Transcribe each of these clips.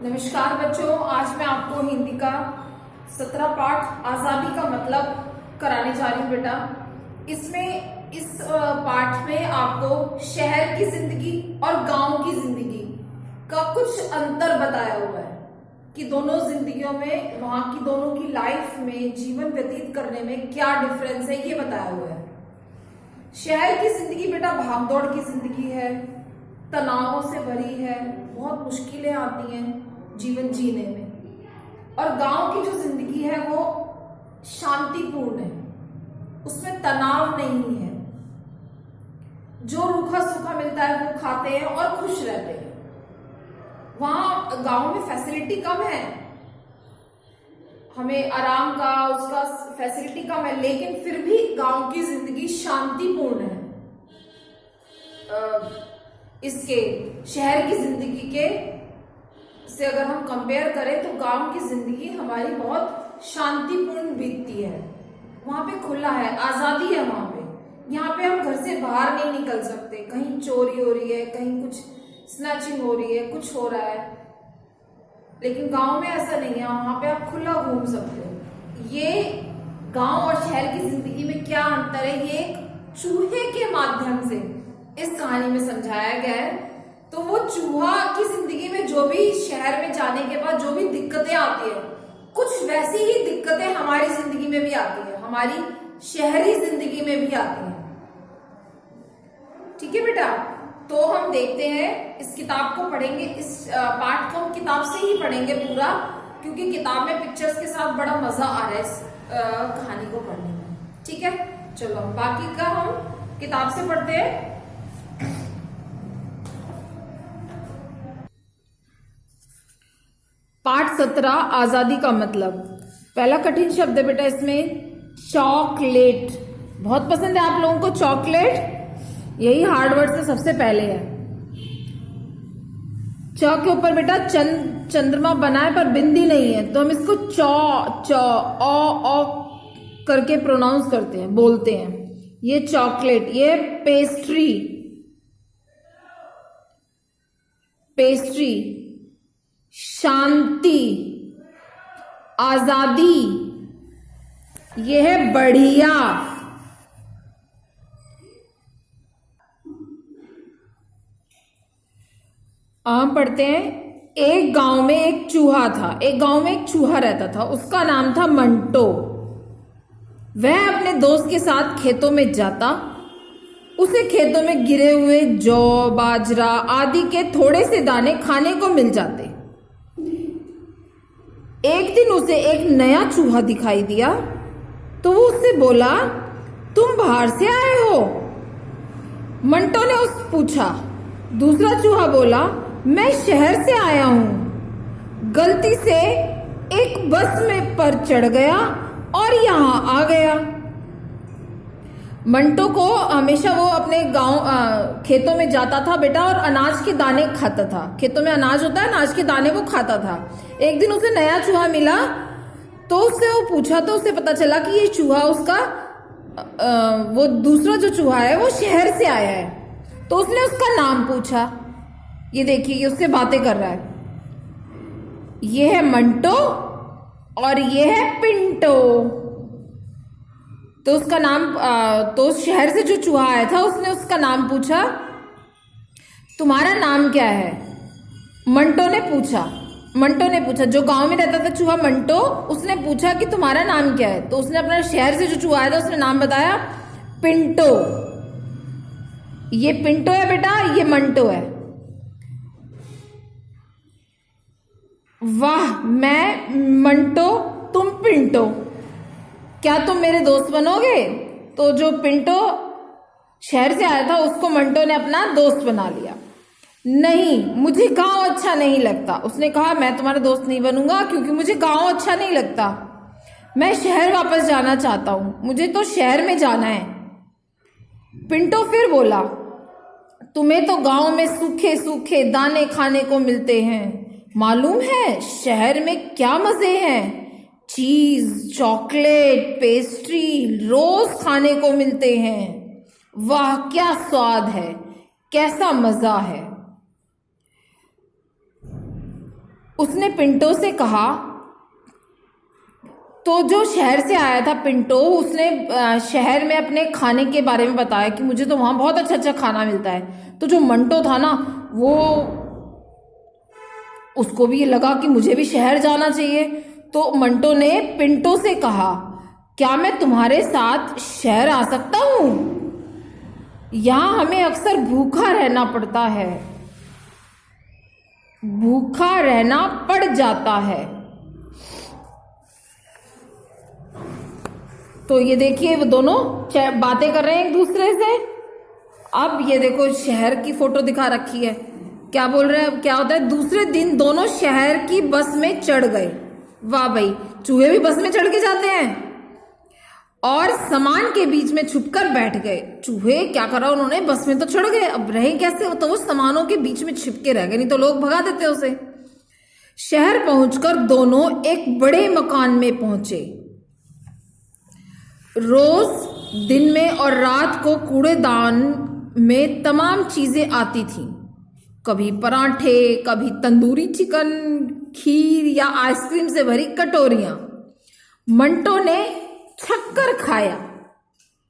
नमस्कार बच्चों, आज मैं आपको हिंदी का 17 पाठ आजादी का मतलब कराने जा रही हूँ बेटा। इस पाठ में आपको शहर की जिंदगी और गांव की जिंदगी का कुछ अंतर बताया हुआ है कि दोनों जिंदगियों में, वहां की दोनों की लाइफ में जीवन व्यतीत करने में क्या डिफरेंस है, ये बताया हुआ है। शहर की जिंदगी बेटा भागदौड़ की जिंदगी है, तनावों से भरी है, बहुत मुश्किलें आती हैं जीवन जीने में। और गांव की जो जिंदगी है वो शांतिपूर्ण है, उसमें तनाव नहीं है, जो रूखा सूखा मिलता है वो खाते हैं और खुश रहते हैं। वहां गांव में फैसिलिटी कम है, हमें आराम का उसका फैसिलिटी कम है, लेकिन फिर भी गांव की जिंदगी शांतिपूर्ण है इसके शहर की जिंदगी के से अगर हम कंपेयर करें तो गांव की जिंदगी हमारी बहुत शांतिपूर्ण बीतती है। वहां पे खुला है, आजादी है वहां पे। यहाँ पे हम घर से बाहर नहीं निकल सकते, कहीं चोरी हो रही है, कहीं कुछ स्नैचिंग हो रही है, कुछ हो रहा है, लेकिन गांव में ऐसा नहीं है, वहां पे आप खुला घूम सकते हो। ये गांव और शहर की जिंदगी में क्या अंतर है, ये एक चूहे के माध्यम से इस कहानी में समझाया गया है। तो वो चूहा की जिंदगी में जो भी शहर में जाने के बाद जो भी दिक्कतें आती है, कुछ वैसी ही दिक्कतें हमारी जिंदगी में भी आती है, हमारी शहरी जिंदगी में भी आती है। ठीक है बेटा, तो हम देखते हैं, इस किताब को पढ़ेंगे, इस पाठ को हम किताब से ही पढ़ेंगे पूरा, क्योंकि किताब में पिक्चर्स के साथ बड़ा मजा आ रहा है इस कहानी को पढ़ने में। ठीक है, चलो बाकी का हम किताब से पढ़ते हैं। पाठ 17 आजादी का मतलब। पहला कठिन शब्द है बेटा इसमें, चॉकलेट। बहुत पसंद है आप लोगों को चॉकलेट, यही हार्ड वर्ड से सबसे पहले है। च के ऊपर बेटा चंद्रमा बना है पर बिंदी नहीं है, तो हम इसको चौ ओ करके प्रोनाउंस करते हैं, बोलते हैं। ये चॉकलेट, ये पेस्ट्री, शांति, आजादी, यह है बढ़िया। हम पढ़ते हैं, एक गांव में एक चूहा था। एक गांव में एक चूहा रहता था, उसका नाम था मंटो। वह अपने दोस्त के साथ खेतों में जाता। उसे खेतों में गिरे हुए जौ, बाजरा आदि के थोड़े से दाने खाने को मिल जाते। एक दिन उसे एक नया चूहा दिखाई दिया, तो वो उससे बोला, तुम बाहर से आए हो? मंटो ने उससे पूछा। दूसरा चूहा बोला, मैं शहर से आया हूं, गलती से एक बस में पर चढ़ गया और यहां आ गया। मंटो को हमेशा वो अपने गांव खेतों में जाता था बेटा, और अनाज के दाने खाता था। खेतों में अनाज होता है, अनाज के दाने वो खाता था। एक दिन उसे नया चूहा मिला, तो उससे वो पूछा, तो उसे पता चला कि ये चूहा उसका वो दूसरा जो चूहा है वो शहर से आया है। तो उसने उसका नाम पूछा। ये देखिए, ये उससे बातें कर रहा है। ये है मंटो और ये है पिंटो। तो उसका नाम तो शहर से जो चूहा आया था उसने उसका नाम पूछा, तुम्हारा नाम क्या है? मंटो ने पूछा, जो गांव में रहता था चूहा मंटो, उसने पूछा कि तुम्हारा नाम क्या है? तो उसने अपना शहर से जो चूहा आया था उसने नाम बताया, पिंटो। ये पिंटो है बेटा, ये मंटो है। वाह, मैं मंटो, तुम पिंटो, क्या तुम मेरे दोस्त बनोगे? तो जो पिंटो शहर से आया था उसको मंटो ने अपना दोस्त बना लिया। नहीं, मुझे गांव अच्छा नहीं लगता, उसने कहा, मैं तुम्हारा दोस्त नहीं बनूंगा क्योंकि मुझे गांव अच्छा नहीं लगता, मैं शहर वापस जाना चाहता हूं, मुझे तो शहर में जाना है। पिंटो फिर बोला, तुम्हें तो गांव में सूखे सूखे दाने खाने को मिलते हैं, मालूम है शहर में क्या मजे हैं? चीज, चॉकलेट, पेस्ट्री रोज खाने को मिलते हैं। वाह, क्या स्वाद है, कैसा मजा है। उसने पिंटो से कहा, तो जो शहर से आया था पिंटो, उसने शहर में अपने खाने के बारे में बताया कि मुझे तो वहाँ बहुत अच्छा अच्छा खाना मिलता है। तो जो मंटो था ना, वो उसको भी लगा कि मुझे भी शहर जाना चाहिए। तो मंटो ने पिंटो से कहा, क्या मैं तुम्हारे साथ शहर आ सकता हूँ? यहाँ हमें अक्सर भूखा रहना पड़ता है, भूखा रहना पड़ जाता है। तो ये देखिए वो दोनों बातें कर रहे हैं एक दूसरे से। अब ये देखो शहर की फोटो दिखा रखी है, क्या बोल रहे हैं, क्या होता है, दूसरे दिन दोनों शहर की बस में चढ़ गए। वाह भाई, चूहे भी बस में चढ़ के जाते हैं। और सामान के बीच में छुपकर बैठ गए। चूहे क्या करा उन्होंने, बस में तो चढ़ गए, अब रहे कैसे, तो वो सामानों के बीच में छिप के रह गए, नहीं तो लोग भगा देते उसे। शहर पहुंचकर दोनों एक बड़े मकान में पहुंचे। रोज दिन में और रात को कूड़ेदान में तमाम चीजें आती थीं, कभी पराठे, कभी तंदूरी चिकन, खीर या आइसक्रीम से भरी कटोरियां। मंटो ने छक्कर खाया।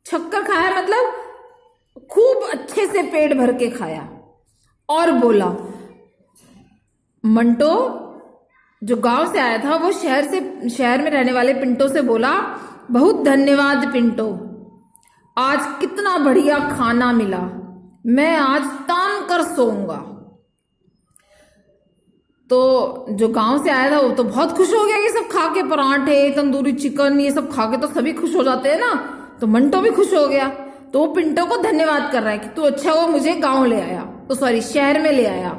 छक्कर खाया मतलब खूब अच्छे से पेट भर के खाया और बोला, मंटो जो गांव से आया था वो शहर में रहने वाले पिंटो से बोला, बहुत धन्यवाद पिंटो, आज कितना बढ़िया खाना मिला, मैं आज तान कर सोऊंगा। तो जो गांव से आया था वो तो बहुत खुश हो गया, ये सब खा के, पराठे, तंदूरी चिकन, ये सब खा के तो सभी खुश हो जाते हैं ना, तो मंटो भी खुश हो गया। तो वो पिंटो को धन्यवाद कर रहा है कि तू अच्छा हुआ मुझे गांव ले आया, तो सॉरी शहर में ले आया।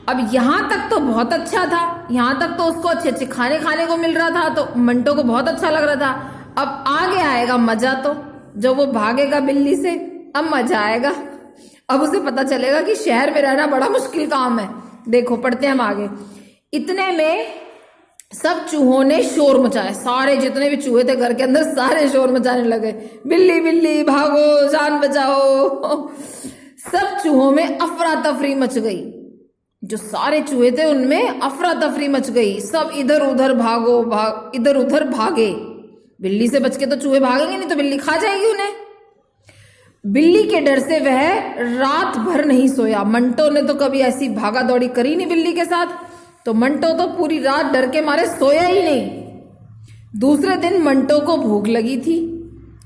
अब यहां तक तो बहुत अच्छा था, यहां तक तो उसको अच्छे अच्छे खाने को मिल रहा था, तो मंटो को बहुत अच्छा लग रहा था। अब आगे आएगा मजा, तो जब वो भागेगा बिल्ली से अब मजा आएगा। अब उसे पता चलेगा कि शहर में रहना बड़ा मुश्किल काम है। देखो पढ़ते हैं हम आगे। इतने में सब चूहों ने शोर मचाया, सारे जितने भी चूहे थे घर के अंदर सारे शोर मचाने लगे, बिल्ली बिल्ली भागो, जान बचाओ। सब चूहों में अफरा तफरी मच गई, जो सारे चूहे थे उनमें अफरा तफरी मच गई, सब इधर उधर इधर उधर भागे। बिल्ली से बच के तो चूहे भागेंगे नहीं तो बिल्ली खा जाएगी उन्हें। बिल्ली के डर से वह रात भर नहीं सोया। मंटो ने तो कभी ऐसी भागा दौड़ी करी नहीं बिल्ली के साथ, तो मंटो तो पूरी रात डर के मारे सोया ही नहीं। दूसरे दिन मंटो को भूख लगी थी,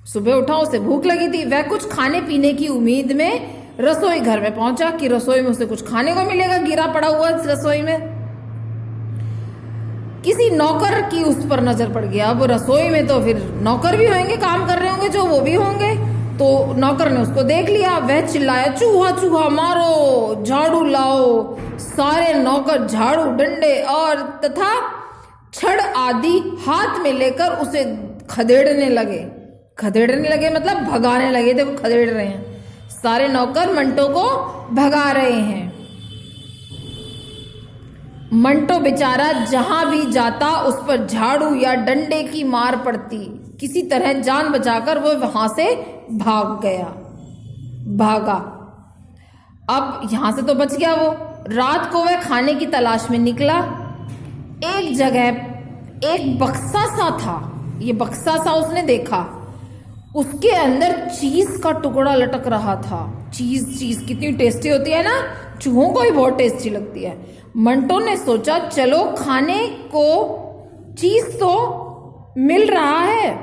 सुबह उठा उसे भूख लगी थी। वह कुछ खाने पीने की उम्मीद में रसोई घर में पहुंचा कि रसोई में उसे कुछ खाने को मिलेगा, गिरा पड़ा हुआ इस रसोई में। किसी नौकर की उस पर नजर पड़ गया। अब रसोई में तो फिर नौकर भी होंगे, काम कर रहे होंगे जो, वो भी होंगे। तो नौकर ने उसको देख लिया, वह चिल्लाया, चूहा चूहा मारो, झाड़ू लाओ। सारे नौकर झाड़ू, डंडे और तथा छड़ आदि हाथ में लेकर उसे खदेड़ने लगे मतलब भगाने लगे थे, वो खदेड़ रहे हैं। सारे नौकर मंटो को भगा रहे हैं। मंटो बेचारा जहां भी जाता उस पर झाड़ू या डंडे की मार पड़ती, किसी तरह जान बचाकर वो वहां से भागा। अब यहां से तो बच गया वो। रात को वह खाने की तलाश में निकला। एक जगह एक बक्सा सा था, ये बक्सा सा उसने देखा, उसके अंदर चीज का टुकड़ा लटक रहा था। चीज कितनी टेस्टी होती है ना, चूहों को भी बहुत टेस्टी लगती है। मंटो ने सोचा चलो खाने को चीज तो मिल रहा है।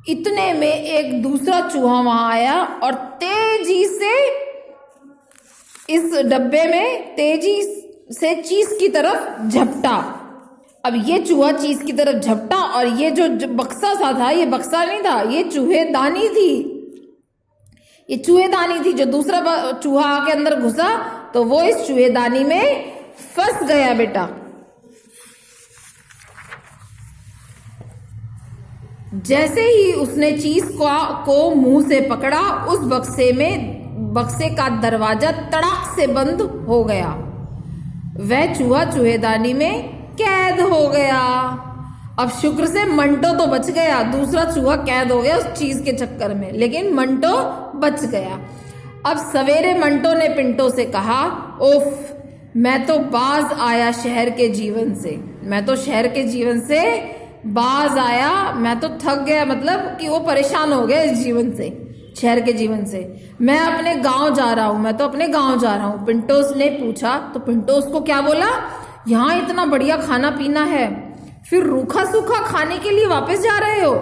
इतने में एक दूसरा चूहा वहां आया और तेजी से इस डब्बे में तेजी से चीज की तरफ झपटा। अब ये चूहा चीज की तरफ झपटा और ये जो बक्सा सा था, ये बक्सा नहीं था, ये चूहेदानी थी। ये चूहेदानी थी। जो दूसरा चूहा आके अंदर घुसा तो वो इस चूहेदानी में फंस गया बेटा। जैसे ही उसने चीज को मुंह से पकड़ा, उस बक्से का दरवाजा तड़ाक से बंद हो गया। वह चूहा चूहेदानी में कैद हो गया। अब शुक्र से मंटो तो बच गया, दूसरा चूहा कैद हो गया उस चीज के चक्कर में, लेकिन मंटो बच गया। अब सवेरे मंटो ने पिंटो से कहा, ओफ मैं तो बाज आया शहर के जीवन से, मैं तो शहर के जीवन से बाज आया, मैं तो थक गया, मतलब कि वो परेशान हो गया इस जीवन से, शहर के जीवन से। मैं अपने गांव जा रहा हूं, मैं तो अपने गांव जा रहा हूं। पिंटोस ने पूछा तो पिंटोस को क्या बोला, यहाँ इतना बढ़िया खाना पीना है, फिर रूखा सूखा खाने के लिए वापस जा रहे हो?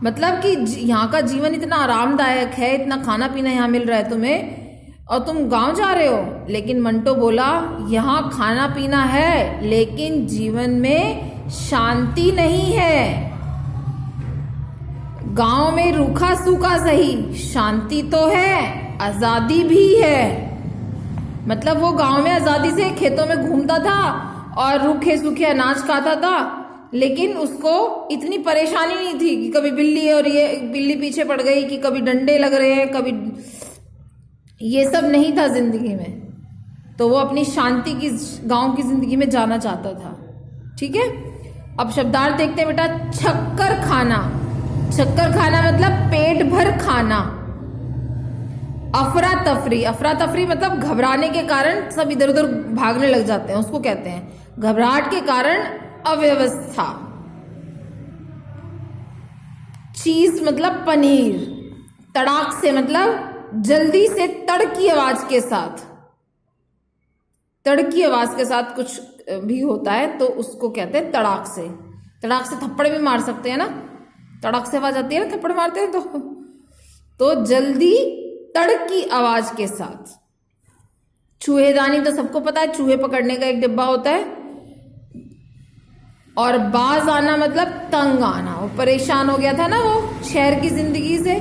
मतलब कि यहाँ का जीवन इतना आरामदायक है, इतना खाना पीना यहाँ मिल रहा है तुम्हें, और तुम गांव जा रहे हो। लेकिन मंटो बोला, यहाँ खाना पीना है लेकिन जीवन में शांति नहीं है। गांव में रूखा सूखा सही, शांति तो है, आजादी भी है। मतलब वो गांव में आजादी से खेतों में घूमता था और रूखे सूखे अनाज खाता था, लेकिन उसको इतनी परेशानी नहीं थी कि कभी बिल्ली और ये बिल्ली पीछे पड़ गई, कि कभी डंडे लग रहे हैं, कभी ये सब नहीं था जिंदगी में। तो वो अपनी शांति की गांव की जिंदगी में जाना चाहता था। ठीक है, अब शब्दार्थ देखते हैं बेटा। छक्कर खाना, छक्कर खाना मतलब पेट भर खाना। अफरा तफरी, अफरा तफरी मतलब घबराने के कारण सब इधर उधर भागने लग जाते हैं, उसको कहते हैं घबराहट के कारण अव्यवस्था। चीज मतलब पनीर। तड़ाक से मतलब जल्दी से, तड़की आवाज के साथ, तड़की आवाज के साथ कुछ भी होता है तो उसको कहते हैं तड़ाक से। तड़ाक से थप्पड़ भी मार सकते हैं ना, तड़ाक से आवाज आती है ना, थप्पड़ मारते हैं तो जल्दी तड़की आवाज के साथ। चूहेदानी तो सबको पता है, चूहे पकड़ने का एक डिब्बा होता है। और बाज आना मतलब तंग आना, वो परेशान हो गया था ना वो शहर की जिंदगी से,